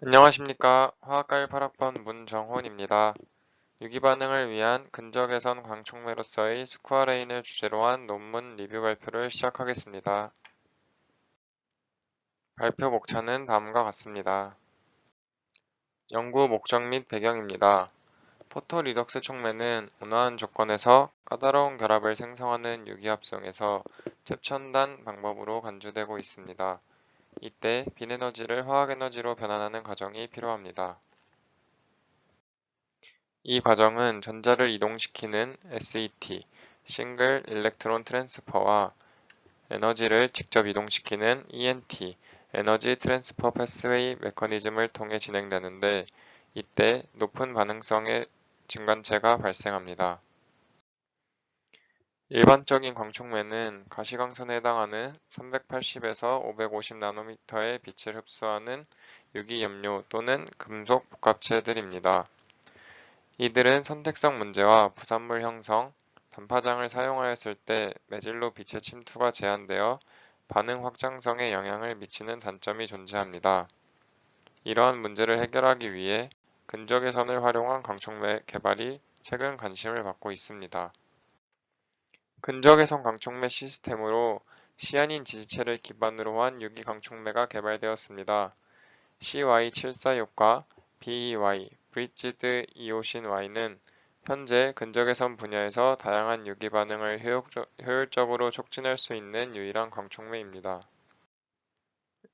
안녕하십니까. 화학과일 8학번 문정훈입니다. 유기반응을 위한 근적외선 광촉매로서의 스쿠아레인을 주제로 한 논문 리뷰 발표를 시작하겠습니다. 발표 목차는 다음과 같습니다. 연구 목적 및 배경입니다. 포토리덕스 촉매는 온화한 조건에서 까다로운 결합을 생성하는 유기합성에서 최첨단 방법으로 간주되고 있습니다. 이때 빈에너지를 화학에너지로 변환하는 과정이 필요합니다. 이 과정은 전자를 이동시키는 SET, 싱글 일렉트론 트랜스퍼와 에너지를 직접 이동시키는 ENT, 에너지 트랜스퍼 패스웨이 메커니즘을 통해 진행되는데 이때 높은 반응성의 증관체가 발생합니다. 일반적인 광촉매는 가시광선에 해당하는 380에서 550나노미터의 빛을 흡수하는 유기염료 또는 금속 복합체들입니다. 이들은 선택성 문제와 부산물 형성, 단파장을 사용하였을 때 매질로 빛의 침투가 제한되어 반응 확장성에 영향을 미치는 단점이 존재합니다. 이러한 문제를 해결하기 위해 근적외선을 활용한 광촉매 개발이 최근 관심을 받고 있습니다. 근적외선 광촉매 시스템으로 시아닌 지지체를 기반으로 한 유기 광촉매가 개발되었습니다. CY746과 BEY, 브릿지드 이오신 Y는 현재 근적외선 분야에서 다양한 유기 반응을 효율적으로 촉진할 수 있는 유일한 광촉매입니다.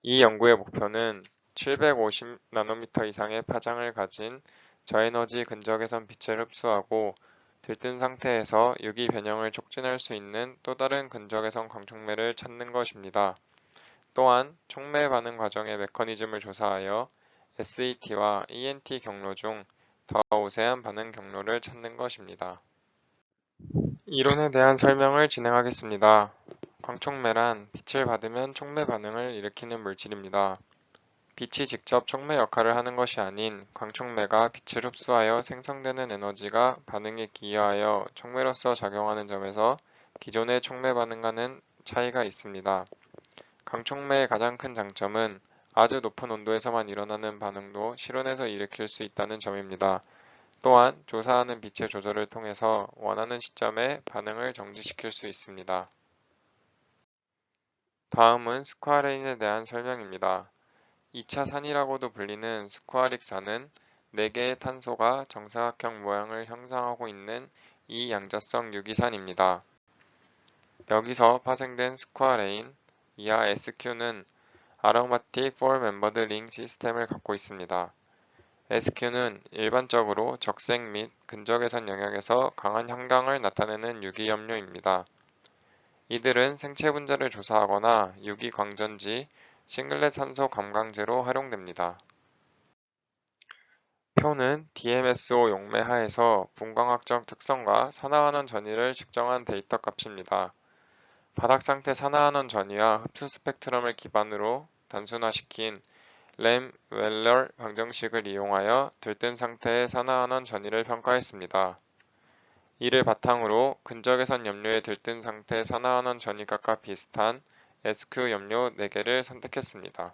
이 연구의 목표는 750나노미터 이상의 파장을 가진 저에너지 근적외선 빛을 흡수하고 들뜬 상태에서 유기 변형을 촉진할 수 있는 또 다른 근적외선 광촉매를 찾는 것입니다. 또한 촉매 반응 과정의 메커니즘을 조사하여 SET와 ENT 경로 중 더 우세한 반응 경로를 찾는 것입니다. 이론에 대한 설명을 진행하겠습니다. 광촉매란 빛을 받으면 촉매 반응을 일으키는 물질입니다. 빛이 직접 촉매 역할을 하는 것이 아닌 광촉매가 빛을 흡수하여 생성되는 에너지가 반응에 기여하여 촉매로서 작용하는 점에서 기존의 촉매 반응과는 차이가 있습니다. 광촉매의 가장 큰 장점은 아주 높은 온도에서만 일어나는 반응도 실온에서 일으킬 수 있다는 점입니다. 또한 조사하는 빛의 조절을 통해서 원하는 시점에 반응을 정지시킬 수 있습니다. 다음은 스쿠아레인에 대한 설명입니다. 2차 산이라고도 불리는 스쿠아릭산은 4개의 탄소가 정사각형 모양을 형성하고 있는 이양자성 유기산입니다. 여기서 파생된 스쿠아레인, 이하 SQ는 아로마틱 4멤버드 링 시스템을 갖고 있습니다. SQ는 일반적으로 적색 및 근적외선 영역에서 강한 형광을 나타내는 유기염료입니다. 이들은 생체 분자를 조사하거나 유기광전지, 싱글렛 산소 감광제로 활용됩니다. 표는 DMSO 용매 하에서 분광학적 특성과 산화환원 전위를 측정한 데이터 값입니다. 바닥 상태 산화환원 전위와 흡수 스펙트럼을 기반으로 단순화시킨 램 웰러 방정식을 이용하여 들뜬 상태의 산화환원 전위를 평가했습니다. 이를 바탕으로 근적외선 염료의 들뜬 상태 산화환원 전위값과 비슷한 SQ 염료 4개를 선택했습니다.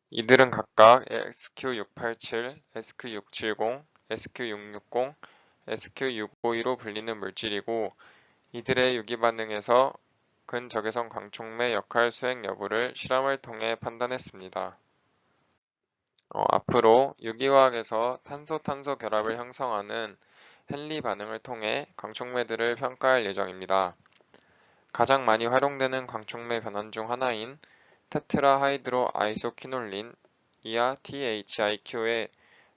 이들은 각각 SQ687, SQ670, SQ660, SQ652로 불리는 물질이고 이들의 유기반응에서 근적외선 광촉매 역할 수행 여부를 실험을 통해 판단했습니다. 앞으로 유기화학에서 탄소-탄소 결합을 형성하는 헨리 반응을 통해 광촉매들을 평가할 예정입니다. 가장 많이 활용되는 광촉매 변환 중 하나인 테트라하이드로 아이소퀴놀린 이하 THIQ의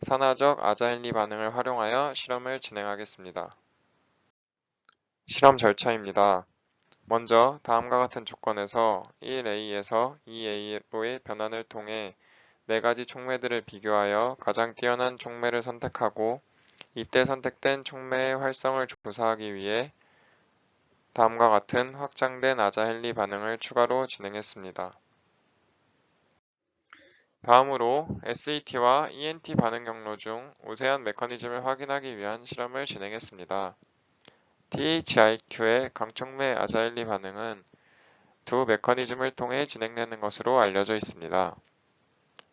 산화적 아자헬리 반응을 활용하여 실험을 진행하겠습니다. 실험 절차입니다. 먼저 다음과 같은 조건에서 1A에서 2A로의 변환을 통해 4가지 촉매들을 비교하여 가장 뛰어난 촉매를 선택하고 이때 선택된 촉매의 활성을 조사하기 위해 다음과 같은 확장된 아자헬리 반응을 추가로 진행했습니다. 다음으로 SET와 ENT 반응 경로 중 우세한 메커니즘을 확인하기 위한 실험을 진행했습니다. THIQ의 광촉매 아자헬리 반응은 두 메커니즘을 통해 진행되는 것으로 알려져 있습니다.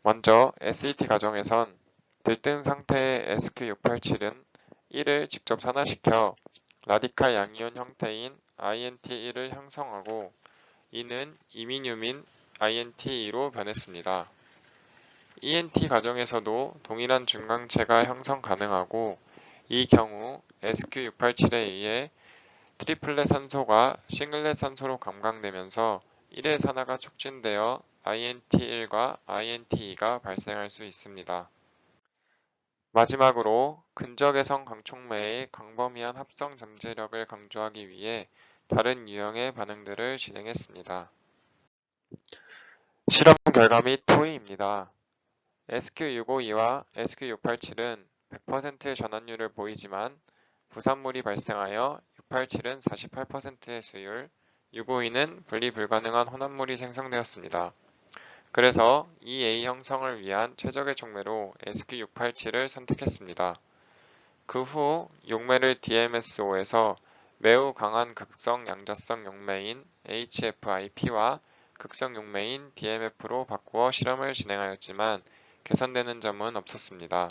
먼저 SET 과정에선 들뜬 상태의 SQ687은 1을 직접 산화시켜 라디칼 양이온 형태인 INT1을 형성하고 이는 이민유민 INT2로 변했습니다. ENT 과정에서도 동일한 중강체가 형성 가능하고 이 경우 SQ687에 의해 트리플렛 산소가 싱글렛 산소로 감강되면서 1의 산화가 촉진되어 INT1과 INT2가 발생할 수 있습니다. 마지막으로 근적외선 강촉매의 광범위한 합성 잠재력을 강조하기 위해 다른 유형의 반응들을 진행했습니다. 실험 결과 및 토의입니다. SQ652와 SQ687은 100%의 전환율을 보이지만 부산물이 발생하여 687은 48%의 수율, 652는 분리 불가능한 혼합물이 생성되었습니다. 그래서 이 A 형성을 위한 최적의 촉매로 SQ687을 선택했습니다. 그 후 용매를 DMSO에서 매우 강한 극성 양자성 용매인 HFIP와 극성 용매인 DMF로 바꾸어 실험을 진행하였지만 개선되는 점은 없었습니다.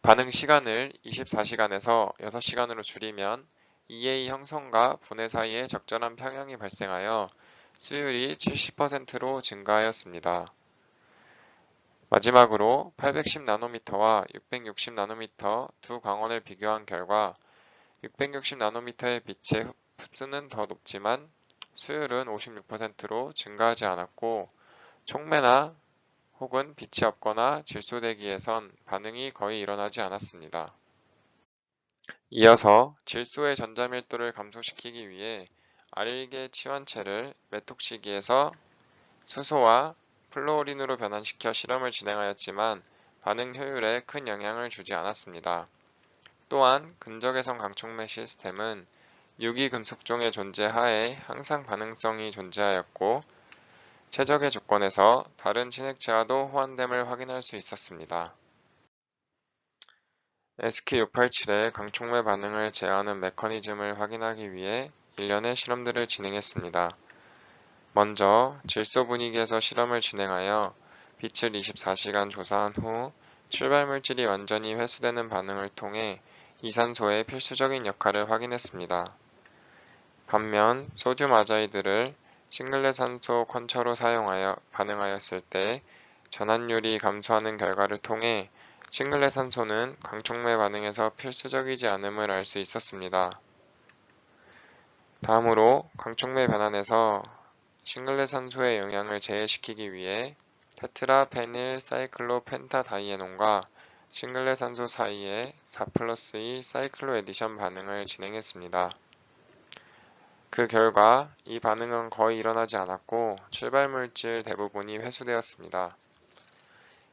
반응 시간을 24시간에서 6시간으로 줄이면 EA 형성과 분해 사이에 적절한 평형이 발생하여 수율이 70%로 증가하였습니다. 마지막으로 810나노미터와 660나노미터 두 광원을 비교한 결과 660나노미터의 빛의 흡수는 더 높지만 수율은 56%로 증가하지 않았고 촉매나 혹은 빛이 없거나 질소대기에선 반응이 거의 일어나지 않았습니다. 이어서 질소의 전자밀도를 감소시키기 위해 알일계 치환체를 메톡시기에서 수소와 플루오린으로 변환시켜 실험을 진행하였지만 반응 효율에 큰 영향을 주지 않았습니다. 또한 근적외선 강촉매 시스템은 유기금속종의 존재 하에 항상 반응성이 존재하였고 최적의 조건에서 다른 친액체와도 호환됨을 확인할 수 있었습니다. SQ687의 강촉매 반응을 제어하는 메커니즘을 확인하기 위해 일련의 실험들을 진행했습니다. 먼저 질소 분위기에서 실험을 진행하여 빛을 24시간 조사한 후 출발물질이 완전히 회수되는 반응을 통해 이산소의 필수적인 역할을 확인했습니다. 반면 소듐 아자이드를 싱글렛 산소 퀀처로 사용하여 반응하였을 때 전환율이 감소하는 결과를 통해 싱글렛 산소는 강촉매 반응에서 필수적이지 않음을 알 수 있었습니다. 다음으로 강촉매 변환에서 싱글렛 산소의 영향을 제외시키기 위해 테트라페닐 사이클로펜타다이에논과 싱글렛 산소 사이에 4+2 사이클로 에디션 반응을 진행했습니다. 그 결과 이 반응은 거의 일어나지 않았고 출발물질 대부분이 회수되었습니다.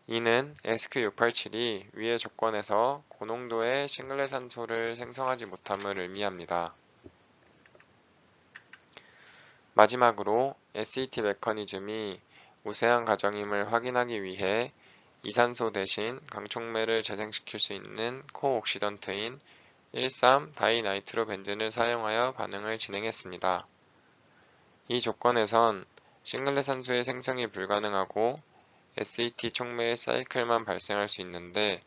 이는 SQ687이 위의 조건에서 고농도의 싱글렛 산소를 생성하지 못함을 의미합니다. 마지막으로 SET 메커니즘이 우세한 과정임을 확인하기 위해 이산소 대신 강촉매를 재생시킬 수 있는 코옥시던트인 13다이나이트로벤젠을 사용하여 반응을 진행했습니다. 이 조건에선 싱글렛 산소의 생성이 불가능하고 SET 촉매의 사이클만 발생할 수 있는데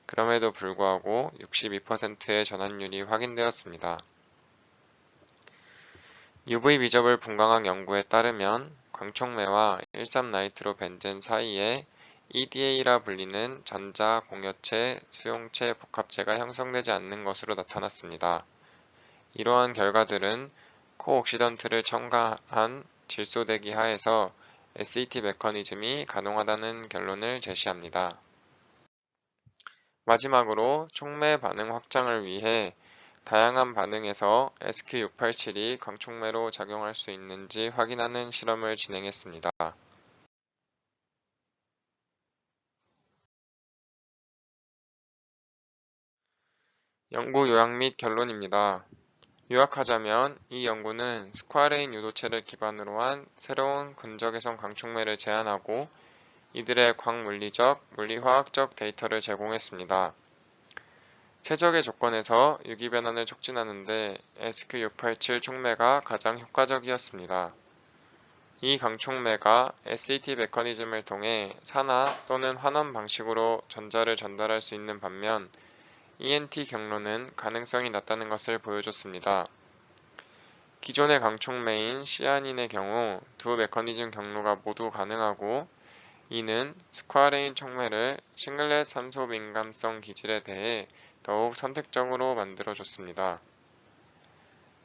그럼에도 불구하고 62%의 전환율이 확인되었습니다. UV 미접을 분광학 연구에 따르면 광촉매와 13나이트로벤젠 사이에 EDA라 불리는 전자 공여체 수용체 복합체가 형성되지 않는 것으로 나타났습니다. 이러한 결과들은 코옥시던트를 첨가한 질소대기 하에서 SET 메커니즘이 가능하다는 결론을 제시합니다. 마지막으로 촉매 반응 확장을 위해 다양한 반응에서 SQ687이 강촉매로 작용할 수 있는지 확인하는 실험을 진행했습니다. 연구 요약 및 결론입니다. 요약하자면 이 연구는 스쿼레인 유도체를 기반으로 한 새로운 근적외선 강촉매를 제안하고 이들의 광물리적, 물리화학적 데이터를 제공했습니다. 최적의 조건에서 유기변환을 촉진하는데 ESC687 촉매가 가장 효과적이었습니다. 이 강촉매가 SAT 메커니즘을 통해 산화 또는 환원 방식으로 전자를 전달할 수 있는 반면 ENT 경로는 가능성이 낮다는 것을 보여줬습니다. 기존의 강촉매인 시아닌의 경우 두 메커니즘 경로가 모두 가능하고 이는 스쿼레인 촉매를 싱글렛 산소 민감성 기질에 대해 더욱 선택적으로 만들어줬습니다.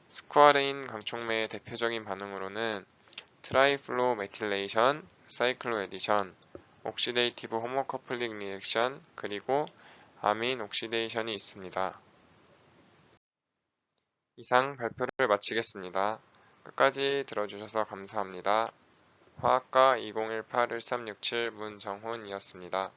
스쿼레인 강촉매의 대표적인 반응으로는 트라이플로 메틸레이션, 사이클로에디션, 옥시데이티브 호모커플링 리액션, 그리고 아민 옥시데이션이 있습니다. 이상 발표를 마치겠습니다. 끝까지 들어주셔서 감사합니다. 화학과 2018-1367 문정훈이었습니다.